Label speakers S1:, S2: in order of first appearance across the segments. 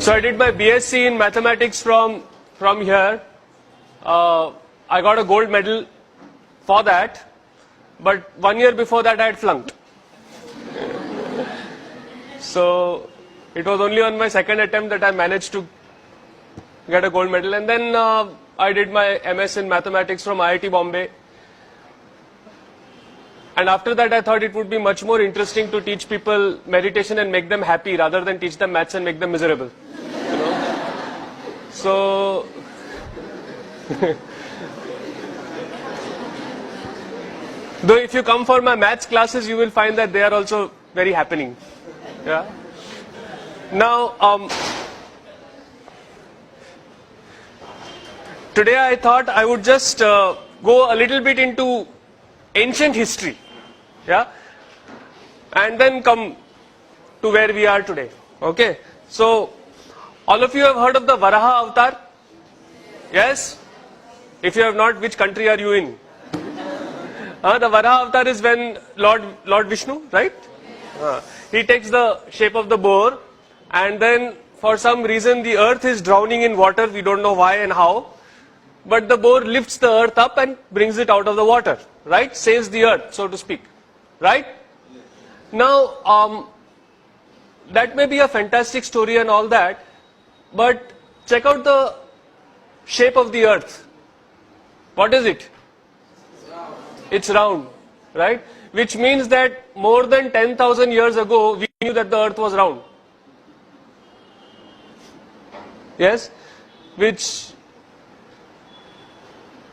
S1: So I did my BSc in mathematics from here. I got a gold medal for that, but 1 year before that I had flunked. So it was only on my second attempt that I managed to get a gold medal, and then I did my MS in mathematics from IIT Bombay. And after that I thought it would be much more interesting to teach people meditation and make them happy rather than teach them maths and make them miserable. You know? So though if you come for my maths classes, you will find that they are also very happening. Yeah. Now, today I thought I would just go a little bit into ancient history. Yeah. And then come to where we are today. Okay. So, all of you have heard of the Varaha Avatar? Yes? If you have not, which country are you in? The Varaha Avatar is when Lord Vishnu, right? He takes the shape of the boar, and then for some reason the earth is drowning in water. We don't know why and how. But the boar lifts the earth up and brings it out of the water. Right? Saves the earth, so to speak. Right? Now, that may be a fantastic story and all that, but check out the shape of the earth. What is it? It's round, right? Which means that more than 10,000 years ago, we knew that the earth was round. Yes? Which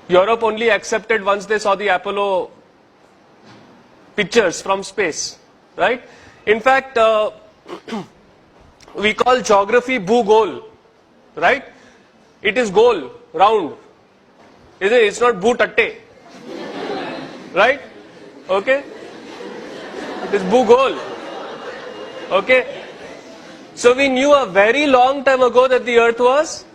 S1: Europe only accepted once they saw the Apollo pictures from space, right? In fact, we call geography Bhugol, right? It is goal, round. Isn't it? It's not Bhutatte. Right? Okay? It is Bhugol. Okay? So we knew a very long time ago that the earth was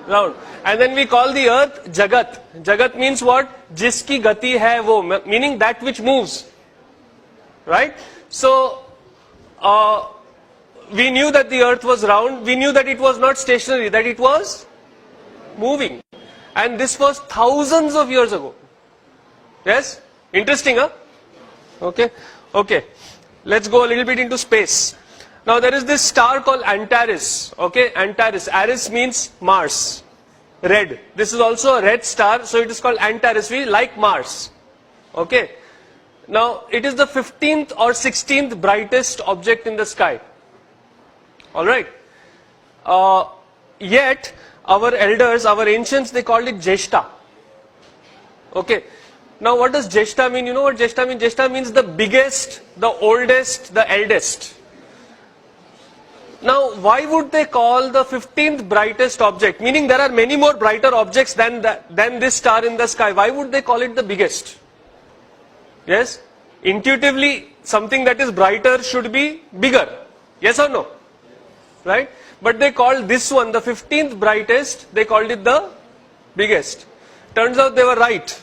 S1: round. And then we call the earth Jagat. Jagat means what? Jiski gati hai wo, meaning that which moves. Right? So, we knew that the earth was round. We knew that it was not stationary, that it was moving. And this was thousands of years ago. Yes? Interesting, huh? Okay. Okay. Let's go a little bit into space. Now there is this star called Antares. Okay, Antares. Ares means Mars. Red. This is also a red star, so it is called Antares. We like Mars. Okay. Now it is the 15th or 16th brightest object in the sky. Alright. Yet our elders, our ancients, they called it Jeshta. Okay. Now what does Jeshta mean? You know what Jeshta means? Jeshta means the biggest, the oldest, the eldest. Now why would they call the 15th brightest object? Meaning there are many more brighter objects than this star in the sky. Why would they call it the biggest? Yes? Intuitively, something that is brighter should be bigger. Yes or no? Right? But they called this one, the 15th brightest, they called it the biggest. Turns out they were right.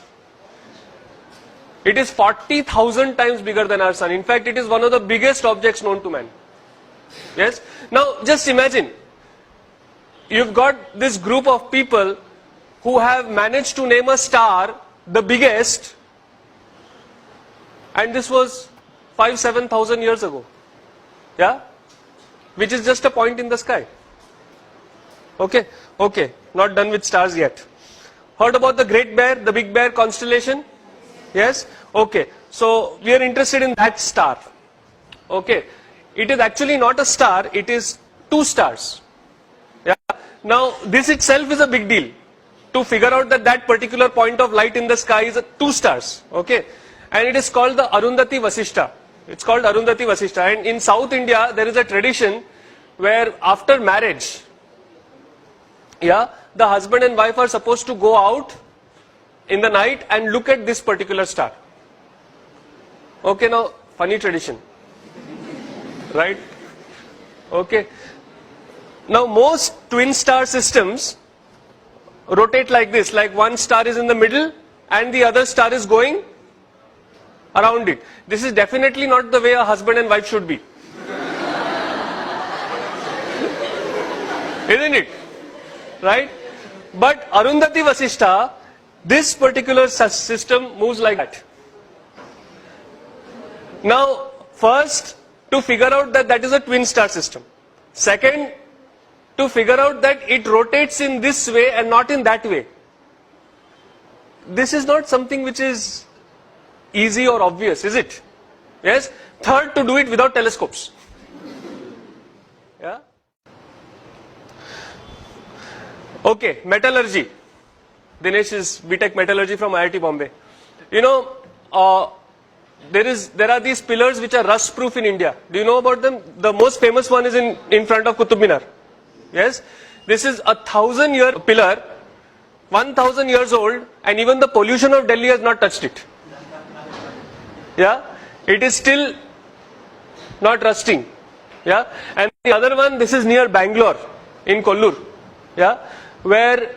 S1: It is 40,000 times bigger than our sun. In fact, it is one of the biggest objects known to man. Yes? Now, just imagine, you've got this group of people who have managed to name a star the biggest, and this was 5,000-7,000 years ago. Yeah? Which is just a point in the sky. Okay? Okay. Not done with stars yet. Heard about the Great Bear, the Big Bear constellation? Yes? Okay. So, we are interested in that star. Okay. It is actually not a star, it is two stars. Yeah? Now, this itself is a big deal. To figure out that that particular point of light in the sky is two stars. Okay. And it is called the Arundhati Vasishta. It's called Arundhati Vasishta. And in South India, there is a tradition where after marriage, yeah, the husband and wife are supposed to go out in the night and look at this particular star. Okay, now, funny tradition. Right? Okay. Now, most twin star systems rotate like this, like one star is in the middle and the other star is going around it. This is definitely not the way a husband and wife should be. Isn't it? Right? But Arundhati Vasishtha, this particular system moves like that. Now, first, to figure out that that is a twin star system. Second, to figure out that it rotates in this way and not in that way. This is not something which is easy or obvious, is it? Yes? Third, to do it without telescopes. Yeah? Okay, metallurgy. Dinesh is BTech Metallurgy from IIT Bombay. You know, there are these pillars which are rust proof in India. Do you know about them? The most famous one is in front of Qutub Minar. Yes? This is a 1,000-year pillar, 1,000 years old, and even the pollution of Delhi has not touched it. Yeah? It is still not rusting. Yeah? And the other one, this is near Bangalore, in Kollur. Yeah? Where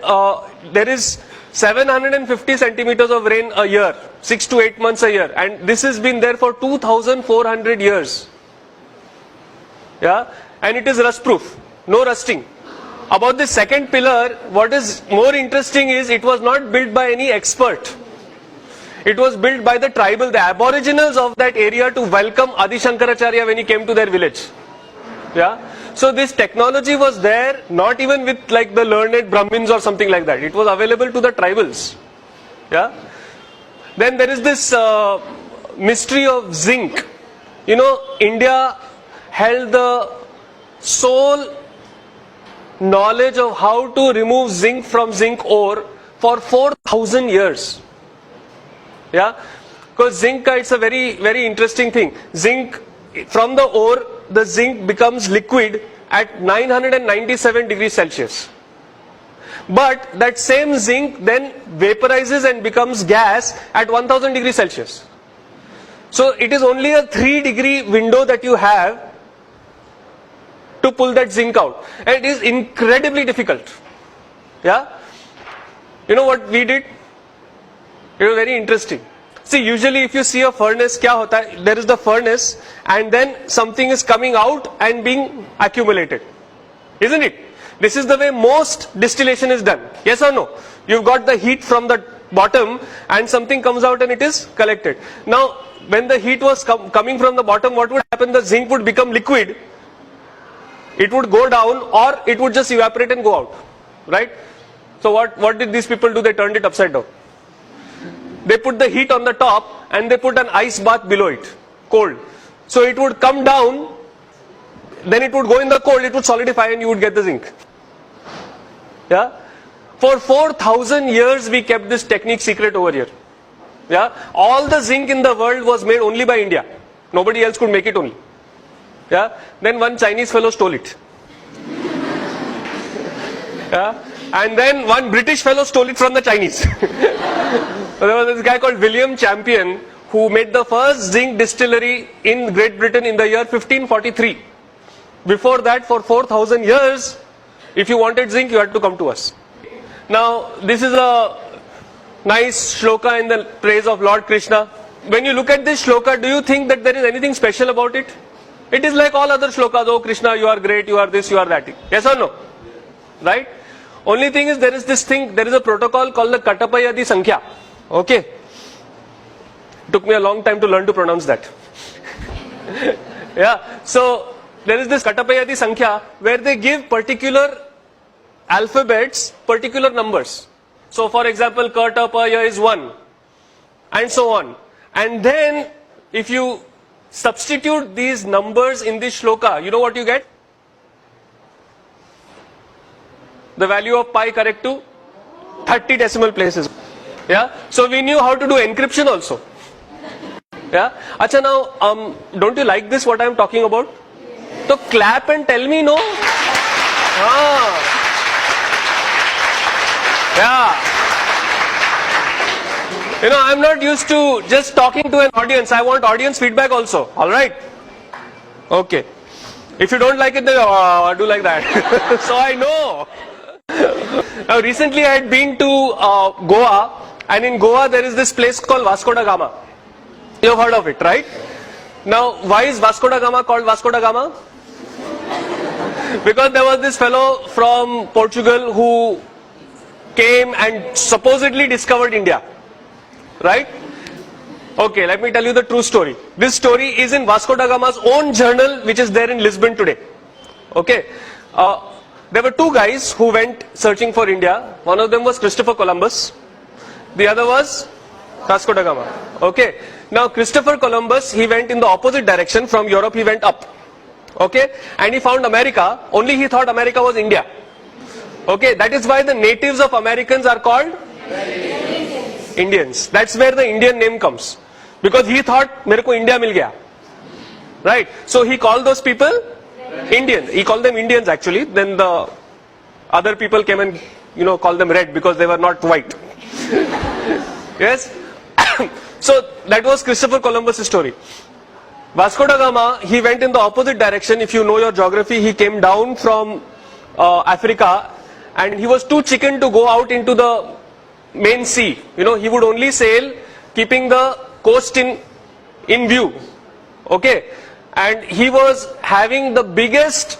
S1: there is 750 centimeters of rain a year, 6 to 8 months a year, and this has been there for 2,400 years. Yeah? And it is rust proof, no rusting. About the second pillar, what is more interesting is it was not built by any expert. It was built by the tribal, the aboriginals of that area to welcome Adi Shankaracharya when he came to their village. Yeah? So this technology was there, not even with like the learned Brahmins or something like that. It was available to the tribals. Yeah? Then there is this mystery of zinc. You know, India held the sole knowledge of how to remove zinc from zinc ore for 4,000 years. Yeah? Because zinc, it's a very, very interesting thing. Zinc, from the ore, the zinc becomes liquid at 997 degrees Celsius. But that same zinc then vaporizes and becomes gas at 1000 degrees Celsius. So it is only a 3-degree window that you have to pull that zinc out. And it is incredibly difficult. Yeah? You know what we did? It was very interesting. See, usually if you see a furnace, kya hota hai? There is the furnace and then something is coming out and being accumulated. Isn't it? This is the way most distillation is done. Yes or no? You've got the heat from the bottom and something comes out and it is collected. Now, when the heat was coming from the bottom, what would happen? The zinc would become liquid. It would go down or it would just evaporate and go out. Right? So what did these people do? They turned it upside down. They put the heat on the top and they put an ice bath below it, cold. So it would come down, then it would go in the cold, it would solidify and you would get the zinc. Yeah? For 4,000 years we kept this technique secret over here. Yeah? All the zinc in the world was made only by India. Nobody else could make it only. Yeah? Then one Chinese fellow stole it. Yeah? And then one British fellow stole it from the Chinese. There was this guy called William Champion who made the first zinc distillery in Great Britain in the year 1543. Before that, for 4,000 years, if you wanted zinc, you had to come to us. Now, this is a nice shloka in the praise of Lord Krishna. When you look at this shloka, do you think that there is anything special about it? It is like all other shlokas. Oh Krishna, you are great, you are this, you are that. Yes or no? Right? Only thing is there is this thing, there is a protocol called the Katapayadi Sankhya. Okay? Took me a long time to learn to pronounce that. Yeah, so there is this Katapayadi Sankhya where they give particular alphabets, particular numbers. So for example, Katapaya is 1 and so on. And then if you substitute these numbers in this shloka, you know what you get? The value of pi correct to 30 decimal places. Yeah. So we knew how to do encryption also. Yeah. Acha, now, don't you like this, what I am talking about? So clap and tell me no. Yeah. You know, I am not used to just talking to an audience. I want audience feedback also. Alright? Okay. If you don't like it, then do like that. So I know. Now recently I had been to Goa, and in Goa there is this place called Vasco da Gama. You have heard of it, right? Now why is Vasco da Gama called Vasco da Gama? Because there was this fellow from Portugal who came and supposedly discovered India. Right? Okay, let me tell you the true story. This story is in Vasco da Gama's own journal, which is there in Lisbon today. Okay. There were two guys who went searching for India. One of them was Christopher Columbus. The other was Vasco da Gama. Okay. Now Christopher Columbus, he went in the opposite direction. From Europe he went up. Okay. And he found America. Only he thought America was India. Okay. That is why the natives of Americans are called Indians. That's where the Indian name comes. Because he thought, mereko India mil gaya. Right. So he called those people Indians. He called them Indians actually. Then the other people came and, called them red because they were not white. Yes. So that was Christopher Columbus' story. Vasco da Gama, he went in the opposite direction. If you know your geography, he came down from Africa and he was too chicken to go out into the main sea. He would only sail keeping the coast in view. Okay. And he was having the biggest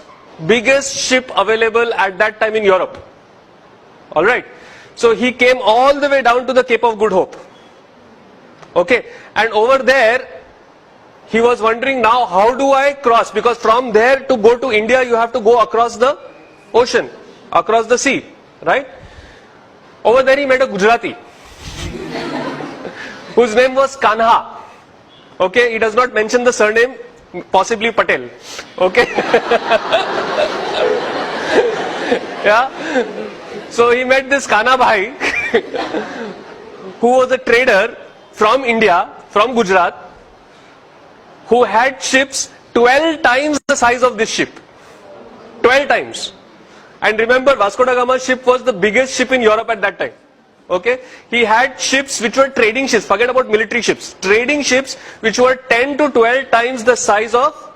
S1: ship available at that time in Europe. Alright. So he came all the way down to the Cape of Good Hope. Okay. And over there, he was wondering, now how do I cross? Because from there to go to India, you have to go across the ocean, across the sea. Right? Over there he met a Gujarati whose name was Kanha. Okay. He does not mention the surname. Possibly Patel. Okay. Yeah. So he met this Kana Bhai who was a trader from India, from Gujarat, who had ships 12 times the size of this ship. 12 times. And remember, Vasco da Gama's ship was the biggest ship in Europe at that time. Okay, he had ships which were trading ships, forget about military ships, trading ships which were 10 to 12 times the size of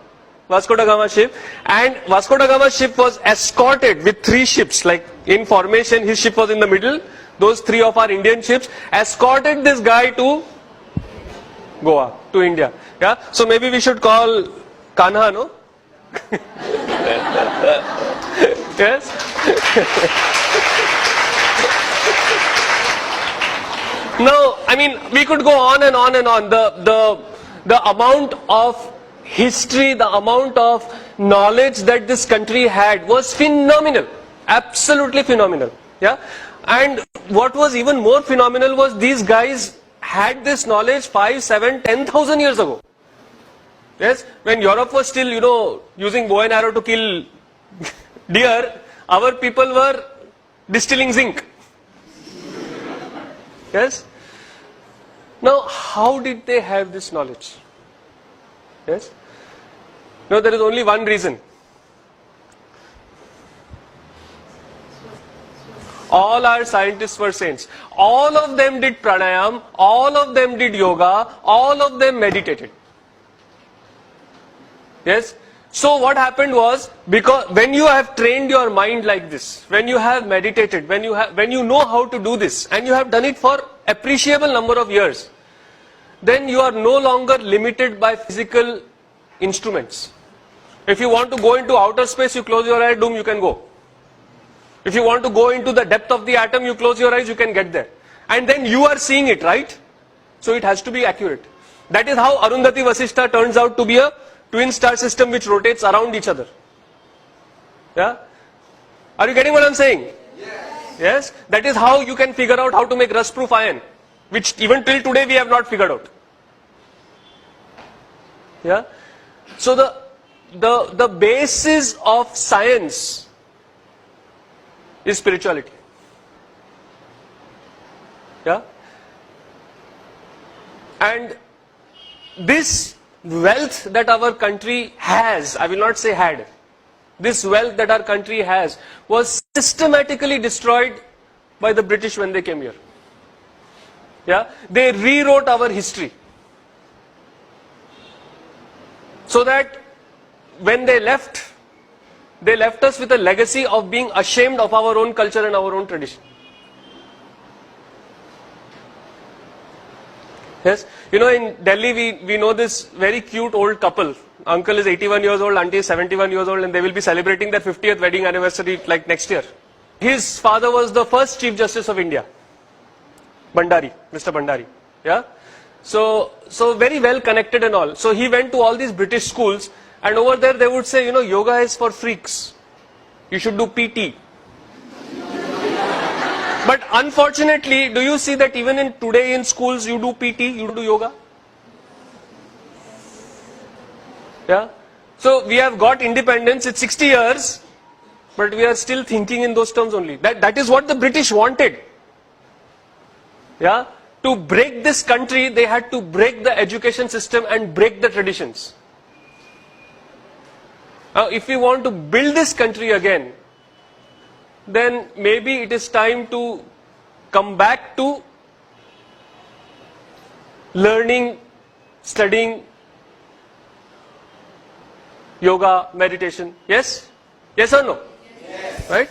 S1: Vasco da Gama's ship, and Vasco da Gama's ship was escorted with 3 ships, like in formation, his ship was in the middle, those 3 of our Indian ships escorted this guy to Goa, to India. Yeah, so maybe we should call Kanha, no? Yes? Now, I mean, we could go on and on and on. The amount of history, the amount of knowledge that this country had was phenomenal. Absolutely phenomenal. Yeah. And what was even more phenomenal was these guys had this knowledge 5, 7, 10,000 years ago. Yes. When Europe was still, using bow and arrow to kill deer, our people were distilling zinc. Yes. Now, how did they have this knowledge? Yes. No, there is only one reason. All our scientists were saints. All of them did pranayam. All of them did yoga. All of them meditated. Yes. So what happened was, because when you have trained your mind like this, when you have meditated, when you know how to do this, and you have done it for appreciable number of years, then you are no longer limited by physical instruments. If you want to go into outer space, you close your eyes, you can go. If you want to go into the depth of the atom, you close your eyes, you can get there. And then you are seeing it, right? So it has to be accurate. That is how Arundhati Vasishtha turns out to be a twin star system which rotates around each other. Yeah? Are you getting what I'm saying? Yes. Yes? That is how you can figure out how to make rust-proof iron, which even till today we have not figured out. Yeah? So the basis of science is spirituality. Yeah? And this wealth that our country has, I will not say had, this wealth that our country has was systematically destroyed by the British when they came here. Yeah? They rewrote our history. So that when they left us with a legacy of being ashamed of our own culture and our own tradition. Yes, in Delhi we know this very cute old couple. uncle is 81 years old, auntie is 71 years old, and they will be celebrating their 50th wedding anniversary like next year. His father was the first Chief Justice of India, Bhandari, Mr. Bhandari. Yeah. So very well connected and all. So he went to all these British schools, and over there they would say, you know, yoga is for freaks. You should do PT. But unfortunately, do you see that even in today in schools you do PT, you do yoga? Yeah. So we have got independence, it's 60 years, but we are still thinking in those terms only. That is what the British wanted. Yeah. To break this country, they had to break the education system and break the traditions. Now, if we want to build this country again, then maybe it is time to come back to learning, studying yoga, meditation. Yes? Yes or no? Yes. Right?